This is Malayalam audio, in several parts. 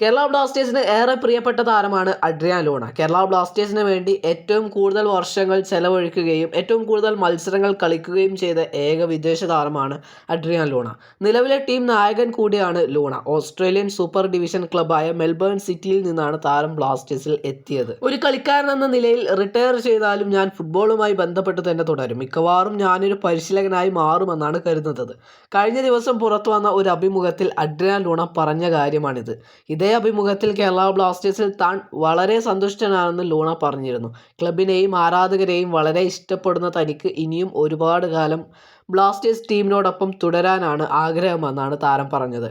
കേരള ബ്ലാസ്റ്റേഴ്സിന് ഏറെ പ്രിയപ്പെട്ട താരമാണ് അഡ്രിയാൻ ലൂണ. കേരള ബ്ലാസ്റ്റേഴ്സിന് വേണ്ടി ഏറ്റവും കൂടുതൽ വർഷങ്ങൾ ചെലവഴിക്കുകയും ഏറ്റവും കൂടുതൽ മത്സരങ്ങൾ കളിക്കുകയും ചെയ്ത ഏക വിദേശ താരമാണ് അഡ്രിയാൻ ലൂണ. നിലവിലെ ടീം നായകൻ കൂടിയാണ് ലൂണ. ഓസ്ട്രേലിയൻ സൂപ്പർ ഡിവിഷൻ ക്ലബായ മെൽബൺ സിറ്റിയിൽ നിന്നാണ് താരം ബ്ലാസ്റ്റേഴ്സിൽ എത്തിയത്. ഒരു കളിക്കാരൻ എന്ന നിലയിൽ റിട്ടയർ ചെയ്താലും ഞാൻ ഫുട്ബോളുമായി ബന്ധപ്പെട്ട് തന്നെ തുടരും. മിക്കവാറും ഞാനൊരു പരിശീലകനായി മാറുമെന്നാണ് കരുതുന്നത്. കഴിഞ്ഞ ദിവസം പുറത്തു വന്ന ഒരു അഭിമുഖത്തിൽ അഡ്രിയാൻ ലൂണ പറഞ്ഞ കാര്യമാണിത്. ഇതേ അഭിമുഖത്തിൽ കേരള ബ്ലാസ്റ്റേഴ്സിൽ താൻ വളരെ സന്തുഷ്ടനാണെന്ന് ലൂണ പറഞ്ഞിരുന്നു. ക്ലബിനെയും ആരാധകരെയും വളരെ ഇഷ്ടപ്പെടുന്ന തനിക്ക് ഇനിയും ഒരുപാട് കാലം ബ്ലാസ്റ്റേഴ്സ് ടീമിനോടൊപ്പം തുടരാനാണ് ആഗ്രഹമെന്നാണ് താരം പറഞ്ഞത്.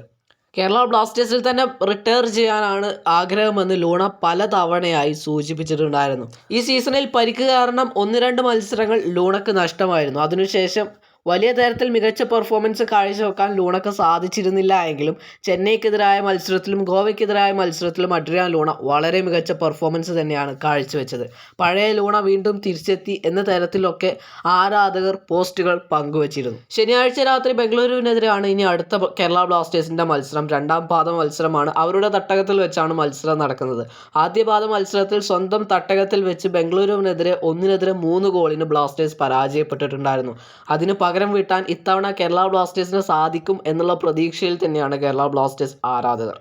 കേരള ബ്ലാസ്റ്റേഴ്സിൽ തന്നെ റിട്ടയർ ചെയ്യാനാണ് ആഗ്രഹമെന്ന് ലൂണ പല തവണയായി സൂചിപ്പിച്ചിട്ടുണ്ടായിരുന്നു. ഈ സീസണിൽ പരിക്ക് കാരണം 1-2 മത്സരങ്ങൾ ലൂണക്ക് നഷ്ടമായിരുന്നു. അതിനുശേഷം വലിയ തരത്തിൽ മികച്ച പെർഫോമൻസ് കാഴ്ചവെക്കാൻ ലൂണക്ക് സാധിച്ചിരുന്നില്ല എങ്കിലും ചെന്നൈക്കെതിരായ മത്സരത്തിലും ഗോവയ്ക്കെതിരായ മത്സരത്തിലും അഡ്രിയാൻ ലൂണ വളരെ മികച്ച പെർഫോമൻസ് തന്നെയാണ് കാഴ്ചവെച്ചത്. പഴയ ലൂണ വീണ്ടും തിരിച്ചെത്തി എന്ന തരത്തിലൊക്കെ ആരാധകർ പോസ്റ്റുകൾ പങ്കുവച്ചിരുന്നു. ശനിയാഴ്ച രാത്രി ബംഗളൂരുവിനെതിരെയാണ് ഇനി അടുത്ത കേരള ബ്ലാസ്റ്റേഴ്സിൻ്റെ മത്സരം. 2ാം പാദ മത്സരമാണ്. അവരുടെ തട്ടകത്തിൽ വെച്ചാണ് മത്സരം നടക്കുന്നത്. ആദ്യ പാദ മത്സരത്തിൽ സ്വന്തം തട്ടകത്തിൽ വെച്ച് ബംഗളൂരുവിനെതിരെ 1-3 ഗോളിന് ബ്ലാസ്റ്റേഴ്സ് പരാജയപ്പെട്ടിട്ടുണ്ടായിരുന്നു. അതിന് പകരം വീട്ടാൻ ഇത്തവണ കേരള ബ്ലാസ്റ്റേഴ്സിന് സാധിക്കും എന്നുള്ള പ്രതീക്ഷയിൽ തന്നെയാണ് കേരള ബ്ലാസ്റ്റേഴ്സ് ആരാധകർ.